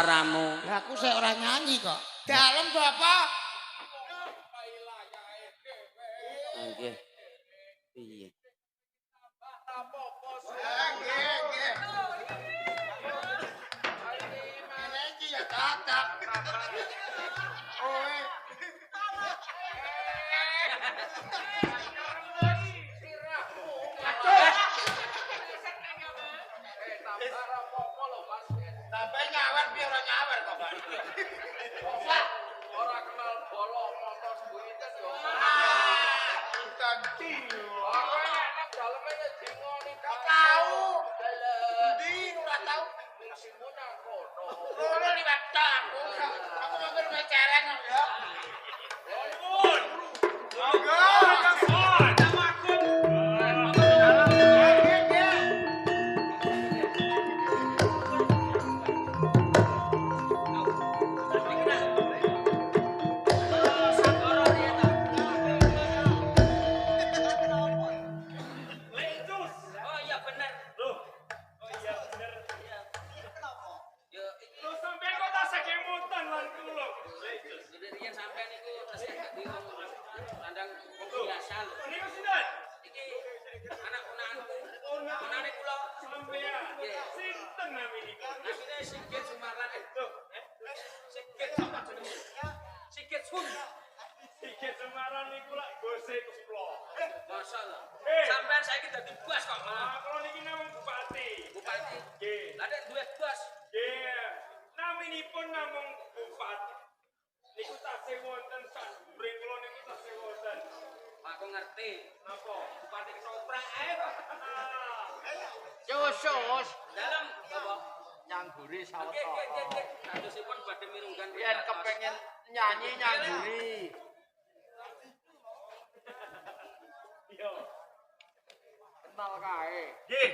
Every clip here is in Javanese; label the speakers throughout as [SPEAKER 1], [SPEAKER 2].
[SPEAKER 1] Ramu.
[SPEAKER 2] Lah aku sik ora nyanyi kok. Dalem Bapak.
[SPEAKER 1] Nggih. Piye?
[SPEAKER 2] Ngene iki ya cocok. Oe. Sampai nyawar piye ora nyawar kok, Pak.
[SPEAKER 3] Ora kenal bolo motor buritan yo.
[SPEAKER 2] Bukan dio.
[SPEAKER 3] Aku enak daleme dingoni
[SPEAKER 2] Tahu. Endi ora tahu.
[SPEAKER 3] fungsimu nang kono.
[SPEAKER 2] Ngono liwat tak. Aku mampir meceran kok ya.
[SPEAKER 3] Pun.
[SPEAKER 2] Monggo.
[SPEAKER 3] Sampean saiki dadi bos kok malah. Kalau niki namung bupati. Bupati. Nggih. Lah nek duwe bos. Nggih. Naminipun namung bupati. Niku tasih wonten sadhuwuring kula niku tasih wonten. Aku ngerti. Napa? Bupati ketoprak ae kok.
[SPEAKER 4] Sus,
[SPEAKER 3] Dalem apa?
[SPEAKER 4] nyangguri
[SPEAKER 3] Nggih,
[SPEAKER 4] sawetara.
[SPEAKER 3] nggih, nggih, nggih. Kadosipun badhe mirunggan
[SPEAKER 4] Yen kepengen nyanyi nyangguri.
[SPEAKER 3] Yo.
[SPEAKER 4] Kenal kae.
[SPEAKER 3] Nggih.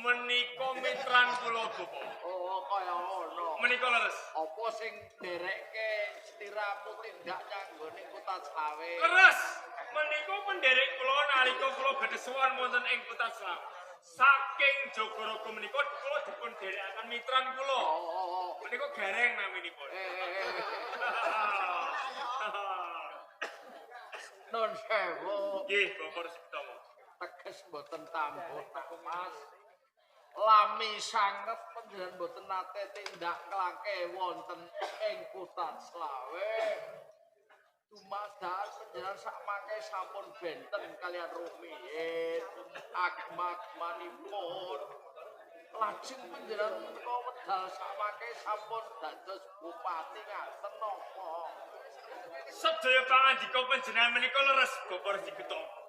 [SPEAKER 3] Menika mitran kula Bapak.
[SPEAKER 4] Oh, kaya ngono.
[SPEAKER 3] Menika leres.
[SPEAKER 4] Apa sing nderekke setiramu tindak nyanggone Kota Slawe?
[SPEAKER 3] Leres. Menika penderek kula nalika kula badhe sowan wonten ing Kota Slawe. Saking Jogorogo menika kula dipun derekaken mitran kula.
[SPEAKER 4] Oh.
[SPEAKER 3] Menika gareng naminipun.
[SPEAKER 4] Non sewu.
[SPEAKER 3] Nggih, Bapak Sitomo.
[SPEAKER 4] Teges mboten tambuh tak Mas. Lami sanget panjenengan mboten nate tindak kelangke wonten ing Kota Slawe. Dumadaan panjenengan sakmangke sampun benten kalian rumiyin agma-agmanipun. Lajeng panjenengan menika wedal sakmangke sampun dados bupati ngaten napa?
[SPEAKER 3] Sedaya pangandika panjenengan menika leres Bapak Sitomo.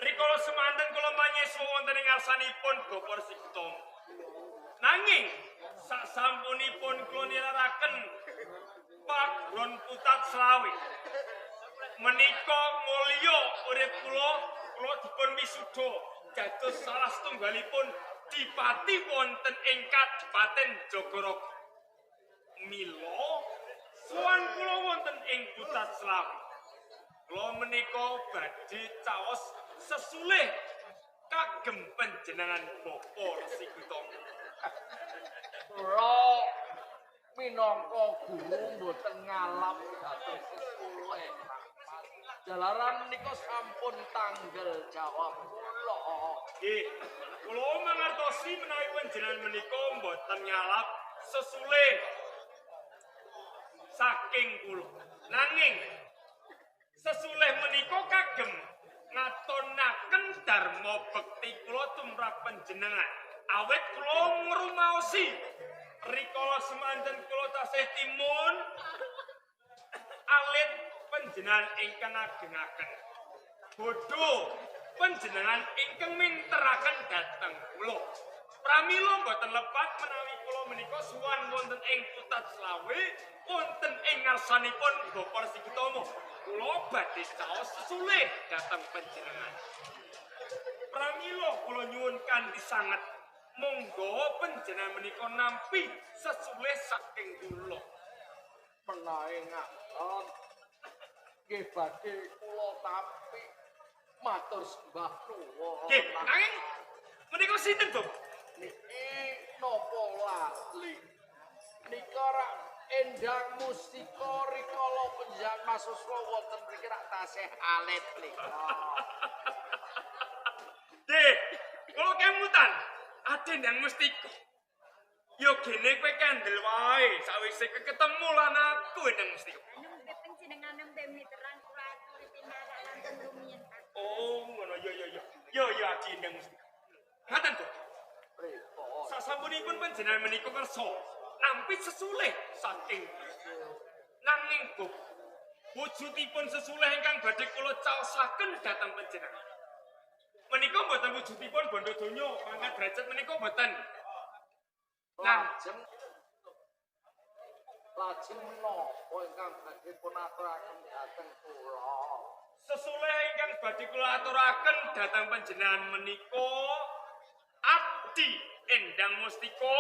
[SPEAKER 3] Rikala semanten kula manyeswa wonten ing ngarsanipun Bapak Sitomo. Nanging sasampunipun kula nilaraken pagron Putat Slawi. Menika mulya urip kula dipun wisuda dados salah setunggalipun dipati wonten ing Kadipaten Jogorogo. Mila sowan kula wonten ing Putat Slawi. Kula menika badhe caos sesulih kagem panjenengan Bapak Sitomo.
[SPEAKER 4] Kula minangka guru mboten ngalap dhateng sekolah. Jalaran menika sampun tanggal jawab kula.
[SPEAKER 3] Nggih, kula mangertosi menawi panjenengan menika mboten nyalap sesulih saking kula. Nanging sesulih menika kagem ngatonaken dharma bekti kula tumrap panjenengan. Awit kula ngrumaosi rikala semanten kula tasih timun alit panjenengan ingkang agengaken. Bodho panjenengan ingkang minteraken dhateng kula. Pramila boten lepat menawi kula menika sowan wonten ing Putat Slawe wonten ing ngarsanipun Bapak Sitomo. Kula badhe caos sesulih dhateng panjenengan. Pramila kula nyuwun kanthi sanget monggo panjenengan menika nampi sesulih saking kula.
[SPEAKER 4] Menawi ngaton nggih badhe kula tampi matur sembah nuwun.
[SPEAKER 3] Nggih, nanging menika sinten, Bapak?
[SPEAKER 4] Niki napa lali? nika rak Endang Mustika rikala panjenengan masuswa wonten mriki rak tasih alit nika.
[SPEAKER 3] Dek, kalau kemutan, ada yang mesti yo gini kowe kandel wae, sawise ketemu lan aku yang mesti.
[SPEAKER 5] Anu pepeng jenenganem demiteran kula aturi tinara langkung rumiyin Pak.
[SPEAKER 3] Oh, ngono yo adi yang mesti. Ngaten kok. Sasampunipun panjenengan menika kersa nampi sesulih saking nanging kok wujudipun sesulih ingkang badhe kula caosaken dhateng panjenengan. Menika mboten wujudipun bondo donya pangkat derajat menika mboten.
[SPEAKER 4] Lajeng menapa ingkang badhe pun aturaken dhateng kula?
[SPEAKER 3] Sesulih ingkang badhe kula aturaken dhateng panjenengan menika Adi Endang Mustika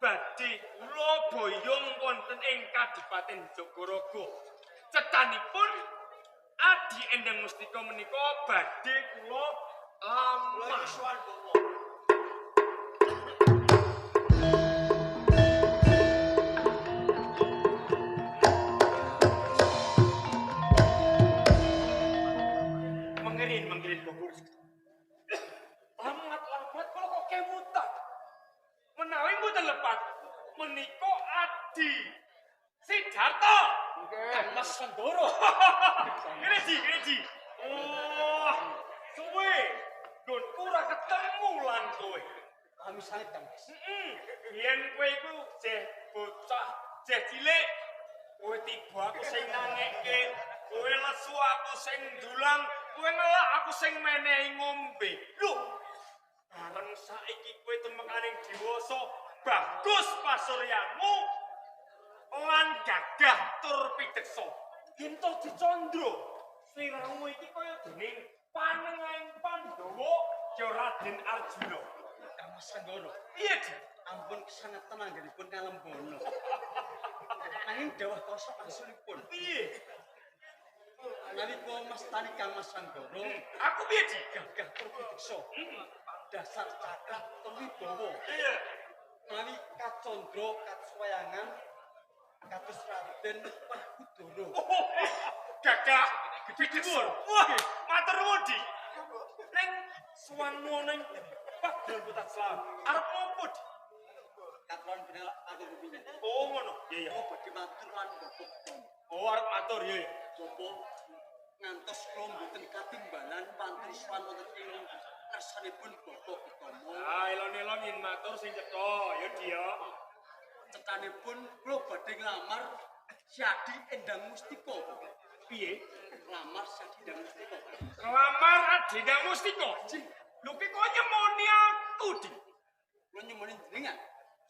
[SPEAKER 3] badhe kula boyong wonten ing Kadipaten Jogorogo. Cethanipun Adi Endang Mustika menika badhe kula lamar. Mengirin Bogor. Lambat kalau kok kemutan. Menawi mboten lepat menika Adi Sidarta.
[SPEAKER 4] Nggih.
[SPEAKER 3] Mas Sandoro. Gini. Oh, suwe. Gon ora ketemu lan kowe.
[SPEAKER 1] Kami salib Kang Mas.
[SPEAKER 3] Yen kowe iku jeh bocah, jeh cilik, kowe tiba aku sing nangekke, kowe lesu aku sing ndulang, kowe ngelak aku sing menehi ngombe. Lho, bareng saiki kowe temekaning dewasa, bagus pasuryanmu lan gagah tur pideksa. Yen to dicandra, sliramu iki kaya dening panengahing Pandhawa ya Raden Arjuna.
[SPEAKER 1] Kang Mas Sanggoro.
[SPEAKER 3] Iya, Di.
[SPEAKER 1] Ampun kesangetan anggenipun kalembono. Nanging dawuh kosok asulipun.
[SPEAKER 3] Piye?
[SPEAKER 1] Nalika Mas tani Kang Mas Sanggoro,
[SPEAKER 3] Aku piye, Di?
[SPEAKER 1] gagah perpiksa. Dasar cakrak tuwibawa.
[SPEAKER 3] Iya.
[SPEAKER 1] Menawi kacandra kasuwayangan kados Raden Werkudara.
[SPEAKER 3] Gagah gede dhuwur. Wah, matur nuwun, Di. Ning suwanmu ning Pagelaran Putat Slawi. Arep opo, Di?
[SPEAKER 1] Katon bener aku kepingin.
[SPEAKER 3] Oh, ngono. Iya.
[SPEAKER 1] Oh, badhe matur lan mbok.
[SPEAKER 3] Oh, arep matur ya.
[SPEAKER 1] Coba ngantos kula mboten katimbalan pantriswan wonten ing ngarsanipun Bapak Utama.
[SPEAKER 3] Ah, elon-elon yen matur sing cetha, ya, Di ya.
[SPEAKER 1] Cetanipun kula badhe nglamar Syadi Endang Mustika.
[SPEAKER 3] Piye?
[SPEAKER 1] Nglamar Syadi Endang Mustika.
[SPEAKER 3] Ngelamar Adinda Mustika. Lho ki kok nyemoni aku, Di.
[SPEAKER 1] Kula nyemoni jenengan.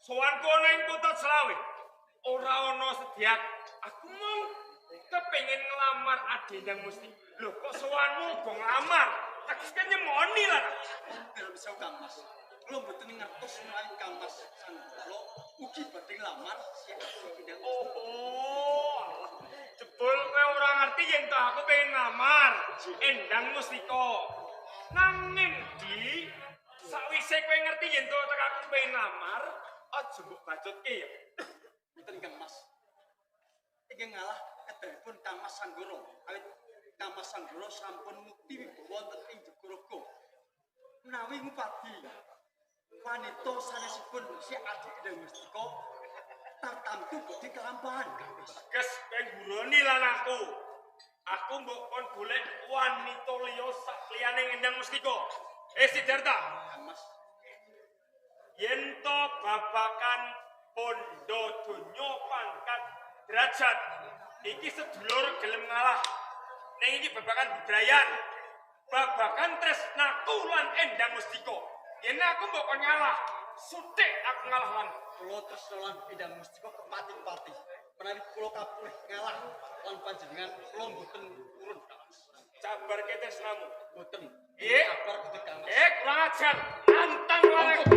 [SPEAKER 3] Sowan kono ing Putat Slawi. Ora ana sediak. Aku mau kepengin ngelamar Adinda Mustika. Lho kok sowanmu go nglamar? Teges kan nyemoni lah.
[SPEAKER 1] Dalam bisa Kang Mas. Kula mboten ngertos menawi Kang Mas Sanggoro ugi badhe nglamar Syadi Endang Mustika.
[SPEAKER 3] Oh, jebul kowe ora ngerti yen to aku pengen ngamar Endang Mustika. Nanging Di, sakwise kowe ngerti yen to tek aku pengen ngamar, aja mbok bacutke ya.
[SPEAKER 1] Mboten Kang Mas. Iki ngalah kedahipun Kang Mas Sanggoro. Awit Kang Mas Sanggoro sampun mukti wonten ing Jogorogo. Menawi ngupadi wanita sanesipun si Adi Endang Mustika tartamtu badhe kelampahan.
[SPEAKER 3] Ges kowe guroni lan aku. Aku mbok kon golek wanita liya sak liyane Endang Mustika. Sidarta,
[SPEAKER 1] Kang Mas.
[SPEAKER 3] yen to babakan pondo donya pangkat derajat iki sedulur gelem ngalah. Ning iki babakan bebrayan, babakan tresnaku lan Endang Mustika. Yen aku mbok kon ngalah, sutik aku ngalah lan
[SPEAKER 1] Kula tresna lan Endang Mustika kepati-pati. Menawi kula kapulih ngalah lan panjenengan kula mboten urun Kang Mas.
[SPEAKER 3] cabar ke tresnamu.
[SPEAKER 1] Mboten.
[SPEAKER 3] Iya.
[SPEAKER 1] Kabar kudu Kang Mas.
[SPEAKER 3] Kurang ajar, antang larang.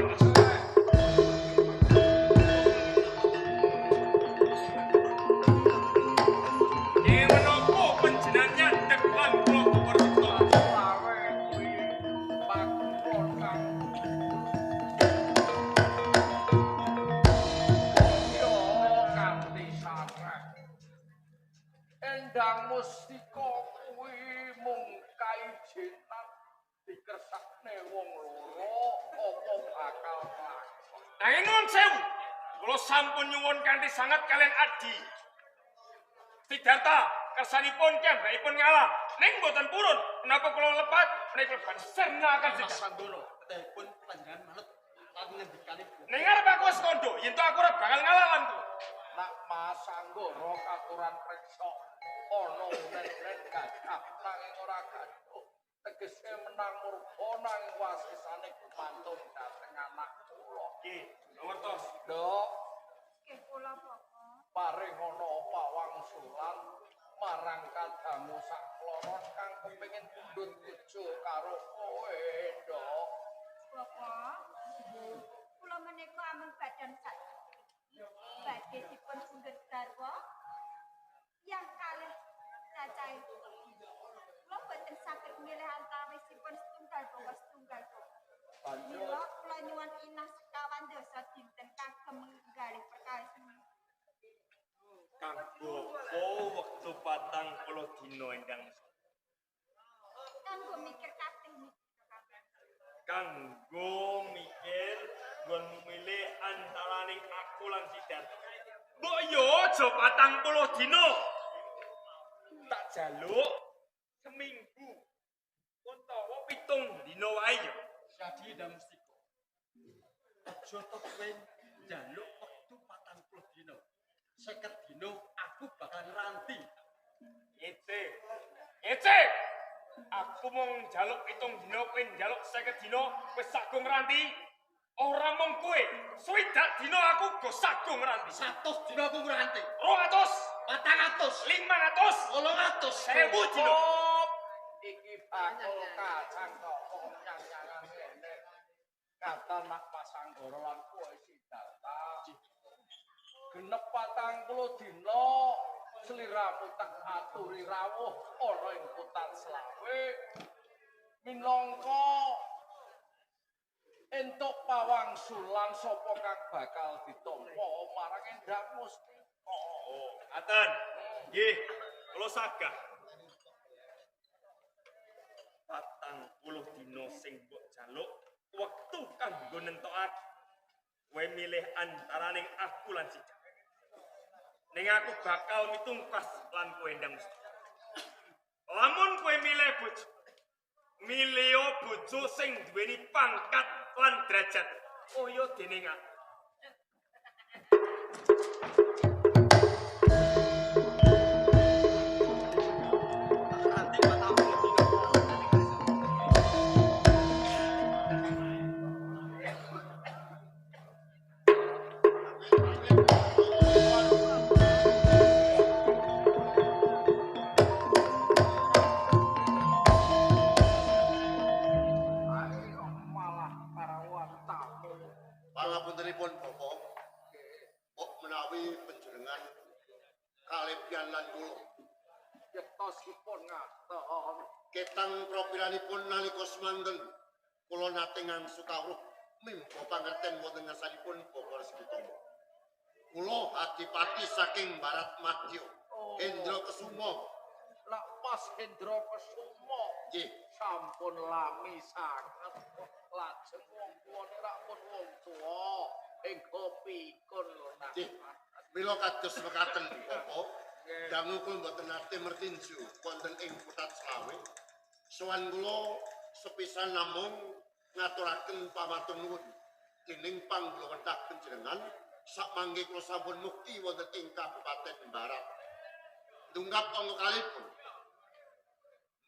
[SPEAKER 4] Endang Mustika kuwi mung kaijenan dikersakne wong loro apa bakal lakon.
[SPEAKER 3] Nanging nuwun sewu, kula sampun nyuwun kanthi sanget kalian Adi. Sidarta kersanipun kembangipun ngalah, ning boten purun. Menapa kula lepat menika sernaken
[SPEAKER 1] Mas
[SPEAKER 3] Sidarta.
[SPEAKER 1] Sanggoro ketepun panjenengan manut lan ngendikanipun.
[SPEAKER 3] Ning arep aku wis kandha, yen to aku ora bakal ngalah lan kula.
[SPEAKER 4] Nak Mas Anggara katuran preksa ana unen-unen gagah nanging ora gaduh. Tegese menang murba nang wasisane gumantun dhateng anak kula.
[SPEAKER 3] Nggih, ngertos.
[SPEAKER 4] Dok,
[SPEAKER 5] Nggih kula Bapak.
[SPEAKER 4] paring ana pawangsulan marang kadamu sakloron kang kepengin pundhut bojo karo kowe, Dok.
[SPEAKER 5] Bapak. Kula menika amun badan sak badhe dipun pundhut garwa yang kalih cacahe. Kula boten saged milih antawisipun setunggal bawa setunggal.
[SPEAKER 4] Banjur
[SPEAKER 5] Mila kula nyuwun inah sekawan dasa dinten kagem nggalih perkawis menika.
[SPEAKER 3] Kanggo wektu 40 dina endang.
[SPEAKER 5] Kanggo mikir katih niki kabeh.
[SPEAKER 3] Kanggo mikir nggon milih antaraning aku lan Sidarta. Mbok yo aja 40 dina. Tak jaluk seminggu utawa 7 dina wae yo.
[SPEAKER 1] Jadi Endang Mustika. Aja to kowe njaluk wektu 40 dina. 50 dina aku bakal ngeranti.
[SPEAKER 3] Ece. Aku mung njaluk 7 dina, kowe njaluk 50 dina, wis sagung ngeranti. Ora mung kowe, 60 dina aku go sagung ngeranti.
[SPEAKER 1] 100 dina aku ngeranti.
[SPEAKER 3] 200,
[SPEAKER 1] 400,
[SPEAKER 3] 500,
[SPEAKER 1] 800,
[SPEAKER 3] 1000 dina.
[SPEAKER 4] iki bakul kacang kok nyang-nyangan ngene. Kata nak Pasanggara lan kowe Sidarta. Genep 40 dina sliramu tak aturi rawuh ana ing Kutan Slawe. Minangka entuk pawangsulan sapa kang bakal ditampa marang Endang Mustika.
[SPEAKER 3] Oh, ngaten. Nggih, kula sagah. 40 dina sing mbok jaluk wektu kanggo nentokake. Kowe milih antaraning aku lan Sidarta. Ning aku bakal mitungkas lan kowe Endang Mustika. Lamun kowe milih bojo, milih bojo sing duweni pangkat lan derajat kaya dening aku.
[SPEAKER 1] ngeranti 40 dina.
[SPEAKER 4] Ayo malah karawan tamu.
[SPEAKER 6] Pangapuntenipun Bapak, kok menawi panjenengan kalebian lan kula
[SPEAKER 4] Yektosipun ngaton.
[SPEAKER 6] ketang propiranipun nalika semanten kula nate ngangsu kawruh mimba pangerten wonten ngarsanipun Bapak Resmitama. Kula adipati saking Barat Madya, Hendra Kesuma.
[SPEAKER 4] Nak Mas Hendra Kesuma
[SPEAKER 6] Nggih,
[SPEAKER 4] sampun lami sanget lajeng wong tuwa nek pun wong tuwa engko pikun lho nak.
[SPEAKER 6] nggih. Mila kados mekaten Bapak, dangu kula mboten nate mertinju wonten ing Kutan Slawe. Sowan kula sepisan namung ngaturaken pamatur nuwun dening panggulawentah panjenengan sakmangke kula sampun mukti wonten ing Kabupaten Barat. Dunggap angka kalipun.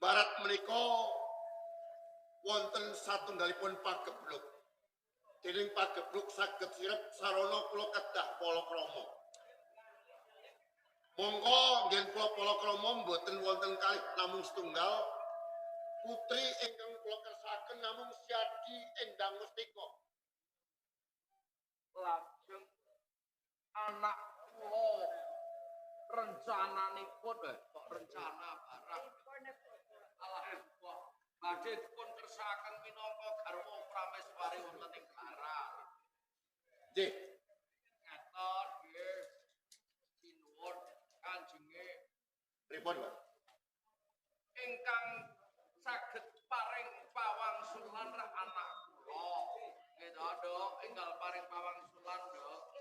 [SPEAKER 6] Barat menika wonten satunggalipun pagebluk. Dening pagebluk saged sirep sarana kula kedah palakrama. Monggo nggih kula palakrama mboten wonten kalih namung setunggal putri ingkang kula kersakaken namung Siadi Endang Mustika.
[SPEAKER 4] Lajeng anak kula rencananipun kok rencana barang alhamdulillah badhe dipun kersakaken minangka garwa prameswari wonten ing Barat.
[SPEAKER 6] Nggih,
[SPEAKER 4] Ngaten nggih. Sinuwun kanjenge
[SPEAKER 6] Pripun, Pak?
[SPEAKER 4] Ingkang saged paring pawangsulan ra anak kula. Gitu, Dok. Enggal paring pawangsulan, Dok.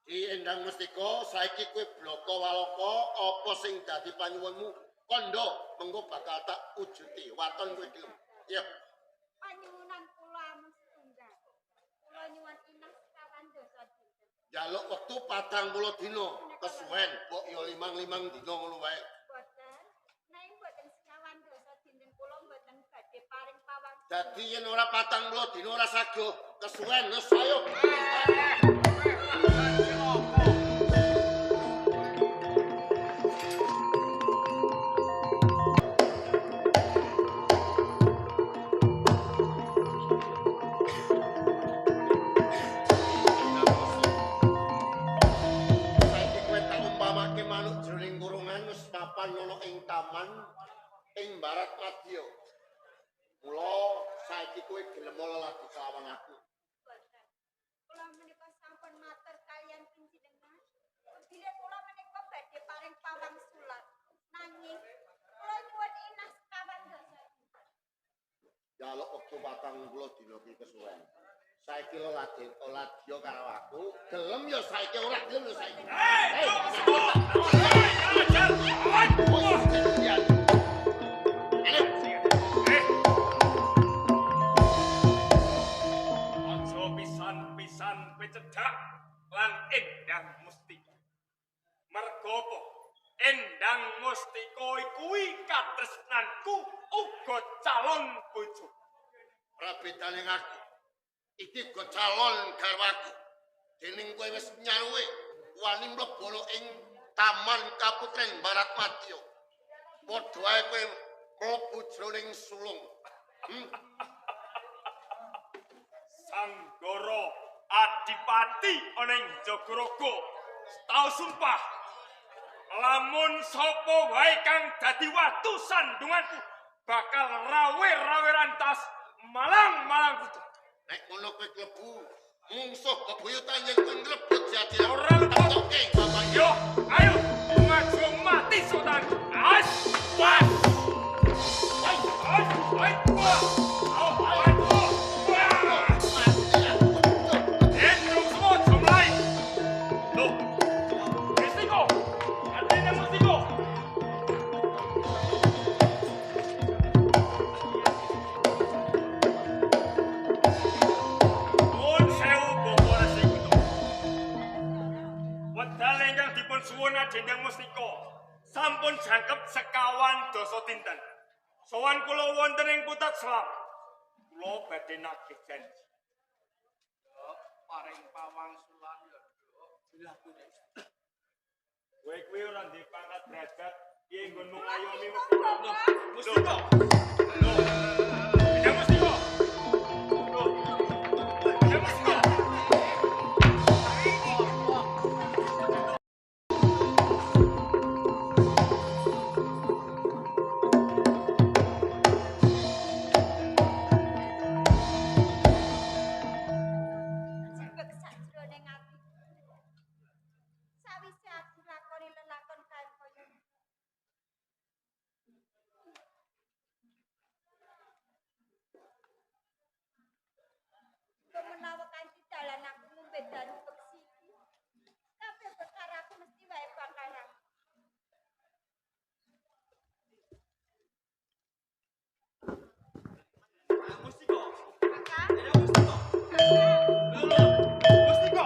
[SPEAKER 6] Ki Endang Mustika, saiki kowe bloko walaka apa sing dadi panyuwunmu? Kandha mengko bakal tak wujuti waton kowe gelem. Ya.
[SPEAKER 5] Panyuwunan kula mung setunggal. Kula nyuwun Inas kawan dosa dinten.
[SPEAKER 6] Jaluk wektu 40 dina kesuwen, kok ya 5 dina ngono wae.
[SPEAKER 5] Boten, nek boten sekawan dosa dinten kula boten badhe paring pawang.
[SPEAKER 6] Dadi yen ora 40 dina ora sago kesuwen wis ayo. Saiki kowe tak umpamake manuk jroning kurungan wis papan ana ing taman ing barat madya. Mula saiki kowe gelem lagi kelawan aku.
[SPEAKER 5] Boten. Kula menika sampun matur kaliyan pinjenengan. Bila kula menika badhe paring pawangsulan. Nanging kula nyuwun Inas kawan dosa dinten.
[SPEAKER 6] Jaluk wektu 40 dina ki kesuwen. Saiki lo lagi oladya karo aku, gelem ya saiki ora gelem ya saiki.
[SPEAKER 3] Aja pisan-pisan pecedak lan Endang Mustika. Merga apa? Endang Mustika kuwi katresnanku uga calon bojo.
[SPEAKER 6] Prabedane aku. Iki go calon garwaku. Dening kowe wis nyaruwe wani mlebu ing Taman Kaputren Barat Madya. Padha ae kowe mlebu jroning sulung.
[SPEAKER 3] Sanggara Adipati ana ing Jagaraga tau sumpah lamun sapa wae kang dadi watu sandunganku bakal rawe-rawe rantas malang-malang kudu.
[SPEAKER 6] Nek ngono kowe klebu mungsuh bebuyutan yen kowe ngrebut jati
[SPEAKER 3] Ora
[SPEAKER 6] oke bapak
[SPEAKER 3] Yo, ayo maju mati sultan. As, was. Ay, ay, ay, wah. Au, ay, wah. Endrung semua jumlah. Loh, Mustiko, artinya Mustiko. Nuwun sewu Bapak Resikuto. Wedal ingkang dipun suwun Adendang Mustika sampun jangkep sekawan dasa dinten. Sowan kula wonten ing Putat Selam. Kula badhe nagih janji.
[SPEAKER 4] Dok, paring pawangsulan ya, Dok.
[SPEAKER 3] Kowe kuwi ora ndek pangkat derajat, piye nggonmu ngayomi
[SPEAKER 5] Mustika.
[SPEAKER 3] Mustika. Loh. Endang Mustika. Loh. Endang Mustika.
[SPEAKER 5] Jebek sajroning ati. Sawise aku lakoni lelakon kaya kaya kemenawa kanthi dalan aku ngombe daru peksi iki. Kabeh perkara aku mesti wae bakal rampung.
[SPEAKER 1] Mustika.
[SPEAKER 5] Kakak,
[SPEAKER 1] Endang Mustika.
[SPEAKER 5] kakak.
[SPEAKER 1] Mustika.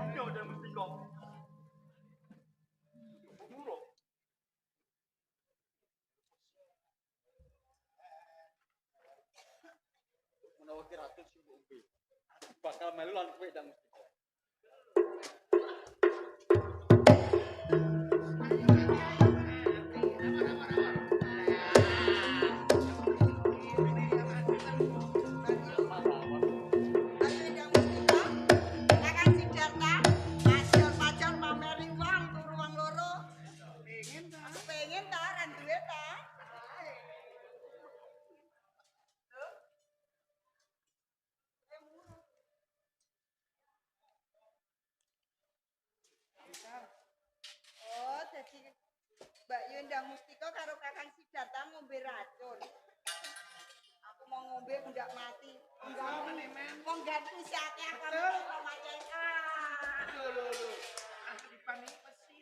[SPEAKER 1] Ayo Endang Mustika. Menawa ki ratu sing umpi. Bakal melu lan kowe Endang Mustika.
[SPEAKER 5] dadi Mbak Yundang Mustika karo Kakang Sidarta ngombe racun. Aku mau ngombe ndak mati. Wong ganti siake aku karo macet.
[SPEAKER 2] Lho. Aku dipanik pesi.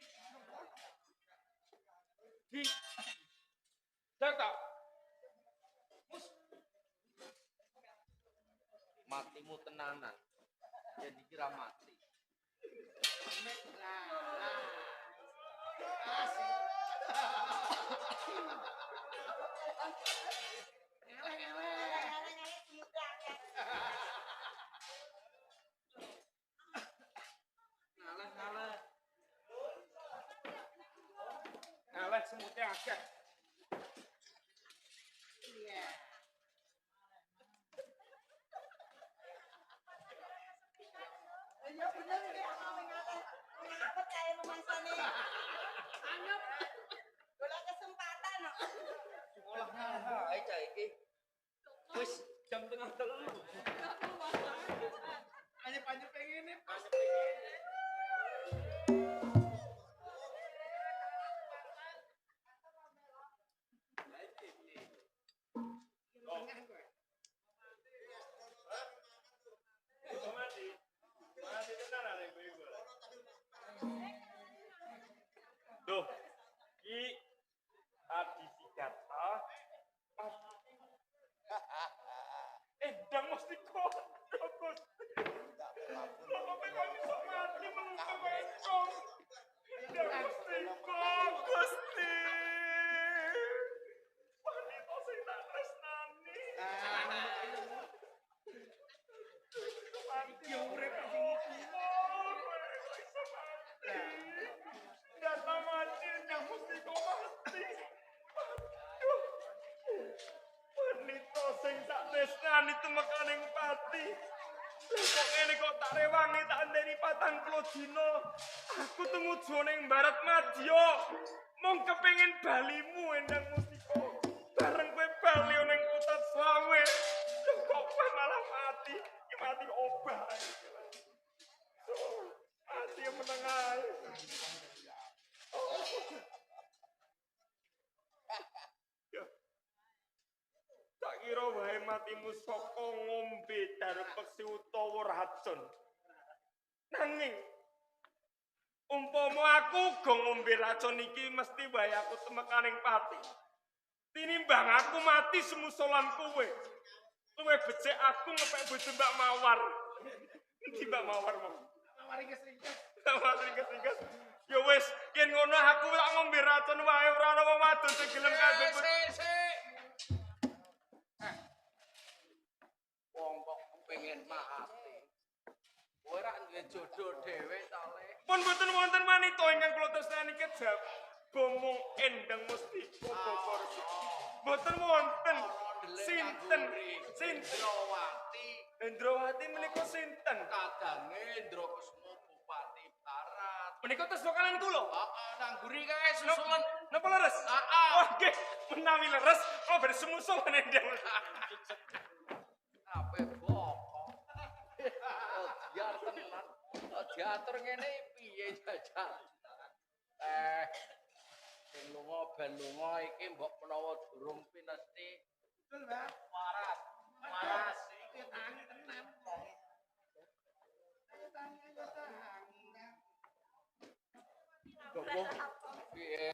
[SPEAKER 3] Di. Data.
[SPEAKER 4] Matimu tenanan. Ya dikira mati.
[SPEAKER 3] Ngalah semutnya akeh.
[SPEAKER 5] Ya bener iki ana ngate. Ngapet kae rumasane. Anyep. Golek kesempatan kok.
[SPEAKER 4] Olah ngalah ae cah iki. Wis jam tengah telu.
[SPEAKER 2] Anyep pengen
[SPEAKER 3] Duh, ki Adi Sidarta. Endang mesti kok. Kok pengen iso mati melungkung encong. Endang mesti kok, Gusti. Wanita sing tak tresnani. Iki urip Data mati, yang mesti kau mati. Aduh. Wanita sing tak tresnani temekaning pati. Lah kok ngene kok tak rewangi tak ndeni 40 dina. Aku tumuju ning barat madya. Mong kepengin balimu Endang Mustika. Bareng kowe bali ning kota Slawe. Lah kok kowe malah mati. Ki mati obah. Mati meneng ae. Tak kira wae matimu saka ngombe darpeksi utawa racun. Nanging umpama aku go ngombe racun iki mesti wae aku temekaning pati. Tinimbang aku mati semusolan kowe. Luwih becik aku ngepek bojo Mbak Mawar. Endi Mbak Mawar mau?
[SPEAKER 2] mari kesringkas.
[SPEAKER 3] Singkat. Ya wis, yen ngono aku tak ngombe racun wae ora ana wong wadon sing gelem kanggo
[SPEAKER 4] Wong kok kepengin mati. Kowe ora duwe jodoh dhewe ta Le.
[SPEAKER 3] pun boten wonten wanita ingkang kula tresnani kejab. Bomong Endang Mustika Bogor. Boten wonten. Sinten?
[SPEAKER 4] Indrawati.
[SPEAKER 3] Indrawati menika sinten?
[SPEAKER 4] Kadange Indra Kesuma Bupati Barat.
[SPEAKER 3] Menika tes lokalan kula.
[SPEAKER 4] Heeh, nang guri kae susulan.
[SPEAKER 3] Napa leres? Wah, nggih, menawi leres kula badhe semusul Endang.
[SPEAKER 4] Ape bokok. Biar tenan. Diatur ngene piye jajal. Sing lunga ben lunga iki mbok menawa durung pinesti.
[SPEAKER 2] Betul, Mbak.
[SPEAKER 4] Waras.
[SPEAKER 2] Iki tangi tenan. Ayo tangi.
[SPEAKER 4] Piye?